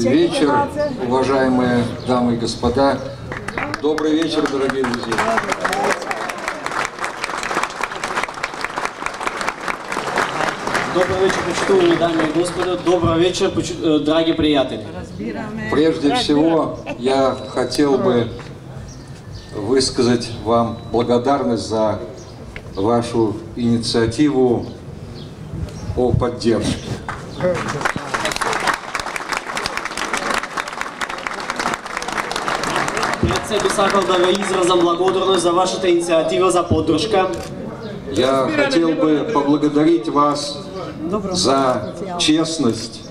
вечер, уважаемые дамы и господа. Добрый вечер, дорогие друзья. Добрый вечер, почитаемые дамы и господа. Добрый вечер, дорогие приятели. Прежде всего, я хотел бы высказать вам благодарность за вашу инициативу о поддержке. Пред себе сакал да ви изразам благодарност за вашата инициатива за поддршка. Я хотел бы поблагодарить вас за честность,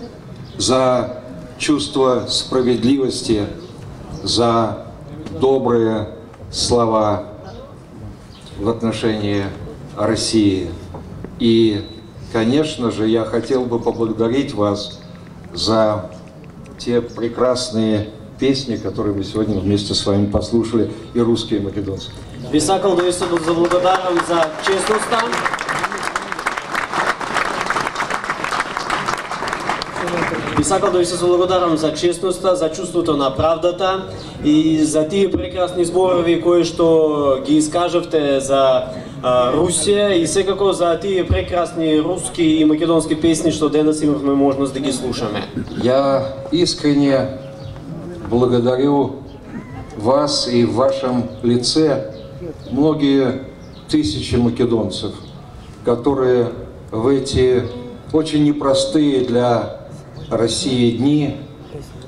за чувство справедливости, за добрые слова в отношении России. И, конечно же, я хотел бы поблагодарить вас за те прекрасные песни, которые мы сегодня вместе с вами послушали, и русские, и македонские. Би сакал да ви се заблагодарам за честността. Би сакал да ви се заблагодарам за честността, за чувството на правдата и за тие прекрасни зборови кои што ги искажавте за Русија и секако за тие прекрасни руски и македонски песни што денес имавме можност да ги слушаме. Я искренне благодарю вас и в вашем лице многие тысячи македонцев, которые в эти очень непростые для России дни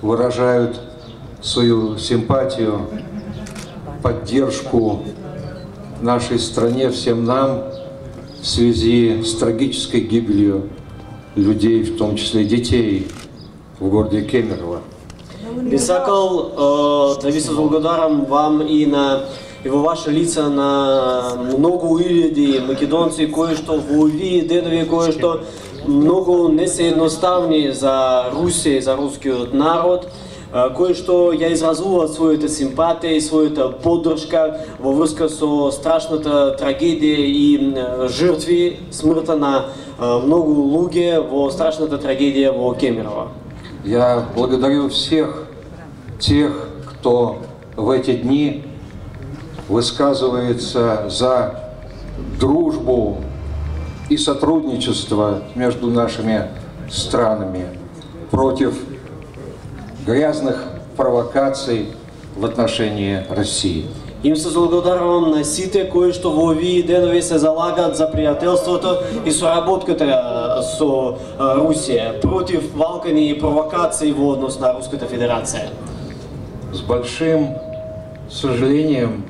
выражают свою симпатию, поддержку нашей стране, всем нам в связи с трагической гибелью людей, в том числе детей, в городе Кемерово. Би сакал да ви се благодарам вам и во ваше лица на многу илјади македонци кои што во овие денови кои што многу не се едноставни за Русија и за рускиот народ, кои што ја изразуваат својата симпатија и својата поддршка во врска со страшната трагедија и жртви, смртта на многу луѓе во страшната трагедија во Кемерово. Я благодарю всех тех, кто в эти дни высказывается за дружбу и сотрудничество между нашими странами против грязных провокаций в отношении России. Им се благодарам на сите кои што во овие денови се залагаат за пријателството и соработката со Русија против валкани и провокации во однос на Руската Федерација. С большим сожалением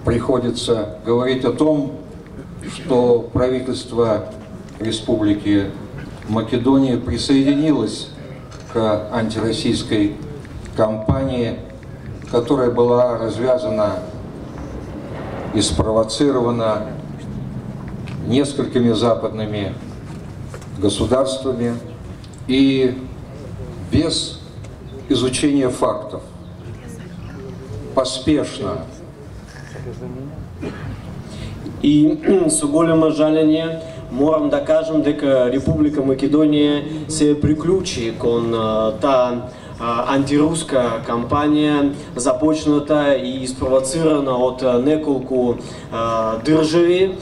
приходится говорить о том, что правительство Республики Македония присоединилось к антироссийской кампании, которая была развязана и спровоцирована несколькими западными государствами и без изучения фактов, поспешно. И со големо жалење морам да кажам дека Република Македонија се приклучи кон таа антируска кампања започната и испровоцирана од неколку држави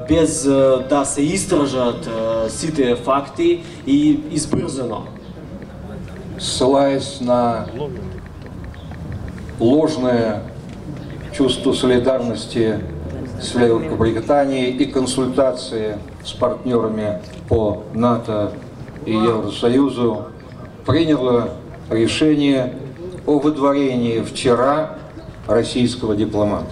без да се истражат сите факти и избрзано. Ссылаясь на ложное чувство солидарности с Великобританией и консультации с партнерами по НАТО и Евросоюзу, приняло решение о выдворении вчера российского дипломата.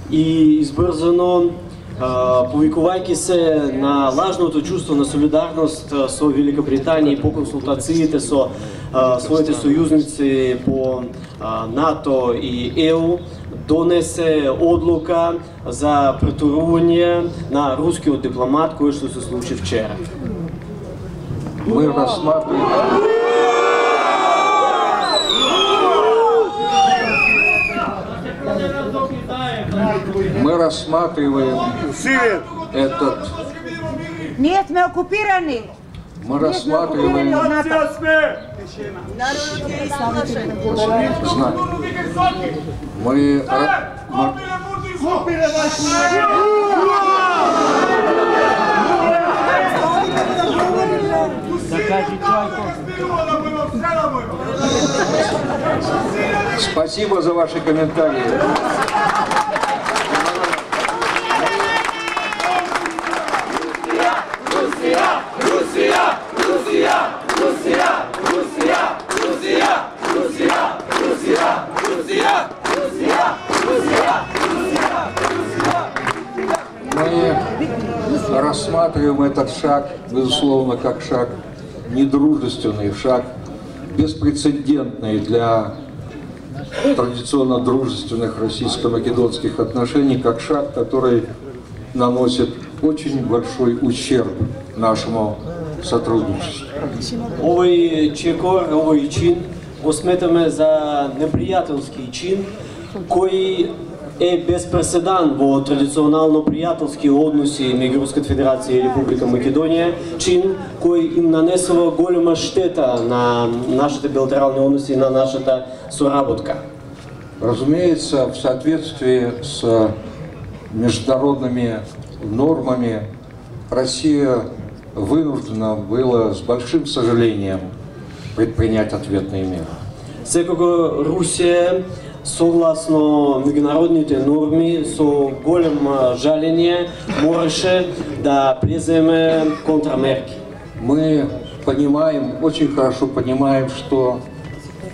И избрзано, повикувајќи се на лажното чувство на солидарност со Великобританија и по консултациите со своите сојузници по НАТО и ЕУ, донесе одлука за претурување на рускиот дипломат кој што се случи вчера. Мы рассматриваем этот... Ние сме окупирани. Мы рассматриваем... Спасибо за ваши комментарии. Мы рассматриваем этот шаг, безусловно, как шаг недружественный, шаг беспрецедентный для традиционно дружественных российско-македонских отношений, как шаг, который наносит очень большой ущерб нашему сотрудничеству. Овој чекор, овој чин го сметаме за непријателски чин кој е без преседан во традиционално пријателски односи меѓу Руската Федерација и Република Македонија, чин кој им нанесува голема штета на нашите билатерални односи и на нашата соработка. Разумеется, в соответствии с международными нормами Россия вынуждена была с большим сожалением предпринять ответные меры. Секако Русија согласно меѓународните норми со големо жалење мораше да преземе контрамерки. Мы понимаем, очень хорошо понимаем, что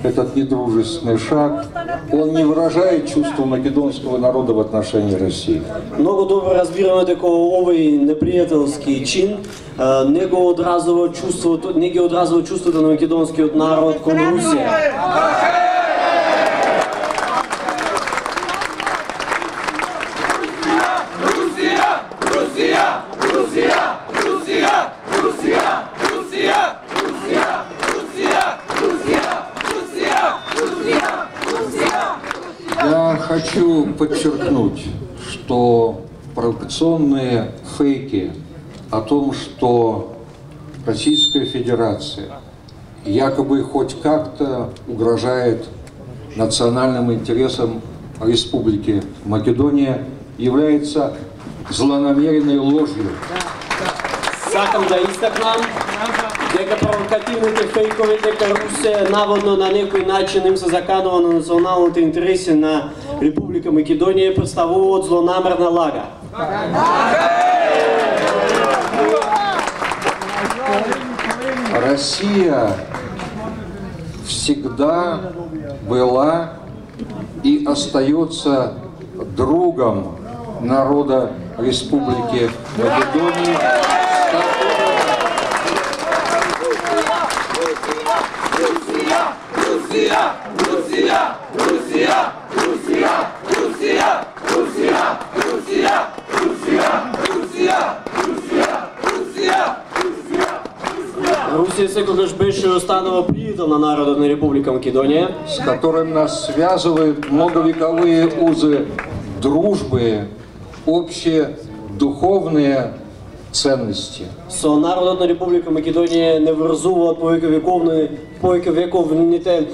этот недружественный шаг, он не выражает чувство македонского народа в отношении России. Много добро разбираме дека овој непријателски чин не ги одразува чувството на македонскиот народ кон Русија. Я хочу подчеркнуть, что провокационные фейки о том, что Российская Федерация якобы хоть как-то угрожает национальным интересам Республики Македония, является злонамеренной ложью. Сакам да истакнам дека провокативните фейкови дека Русија наводно на некој начин им се заканува на националните интереси на Република Македонија представуваат злонамерна лага. Россия всегда была и остается другом народа Республики Македонии. Русија секогаш беше останала пријател на народот на Република Македонија, с которым нас связывают многовековые узы дружбы, общие духовные ценности. Со народот на Република Македонија не врзуваат повеќе вековните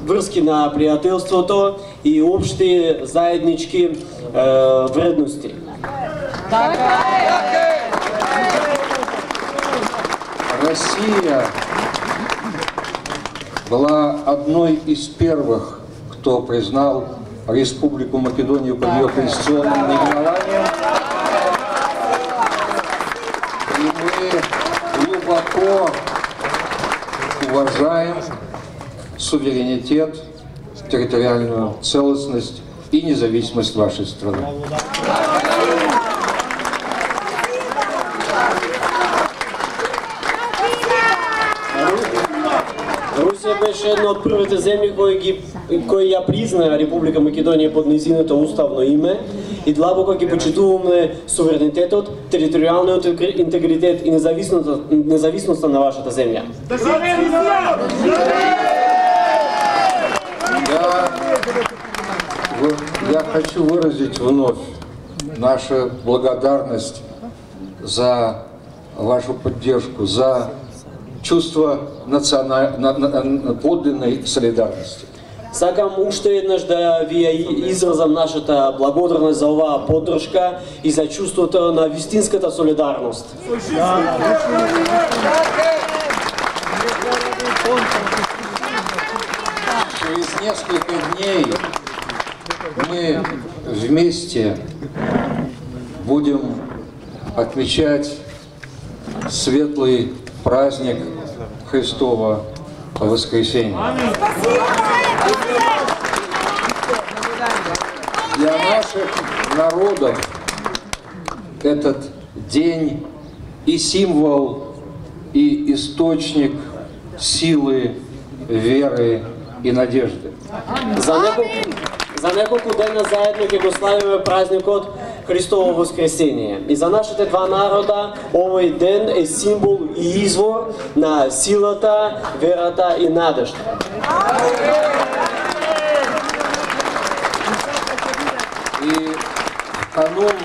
врски на пријателството и општи заеднички вредности. Россия была одной из первых, кто признал Республику Македонию под ее конституционным наименованием. И мы глубоко уважаем суверенитет, территориальную целостность и независимость вашей страны. Русија беше една од првите земји кои ја признаа Република Македонија под нејзиното уставно име и длабоко ги почитуваме суверенитетот, територијалниот интегритет и независноста на вашата земја. Я хочу выразить вновь нашу благодарность за вашу поддержку, за чувство подлинной солидарности. Сакам уште еднаш да ви изразам нашата благодарност за оваа поддршка и за чувството на вистинската солидарност. Через несколько дней мы вместе будем отмечать светлый праздник Христова Воскресения. Для наших народов этот день и символ, и источник силы, веры и надежды. За неколку дена заедно ќе го славиме празникот Христово Воскресение. И за нашите два народа овој ден е символ и извор на силата, верата и надежда. И в канун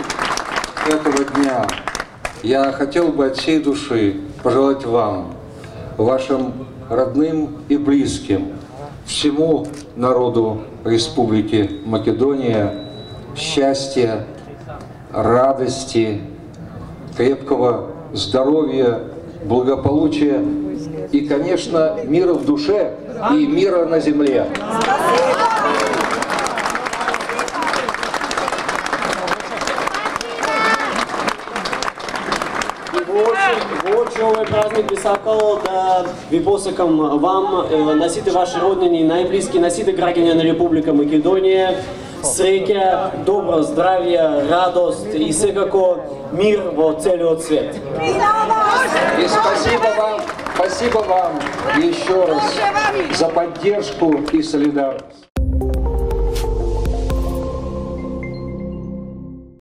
этого дня я хотел бы от всей души пожелать вам, вашим родным и близким, всему народу Республики Македония счастья, радости, крепкого здоровья, благополучия и, конечно, мира в душе и мира на земле. Во очи овој празник би сакал да ви посекам вам, на сите ваши роднини и најблиски, на сите граѓани на Република Македонија, среќа, добро здравје, радост и секако мир во целиот свет. И спасибо вам еще раз за поддержку и солидарность.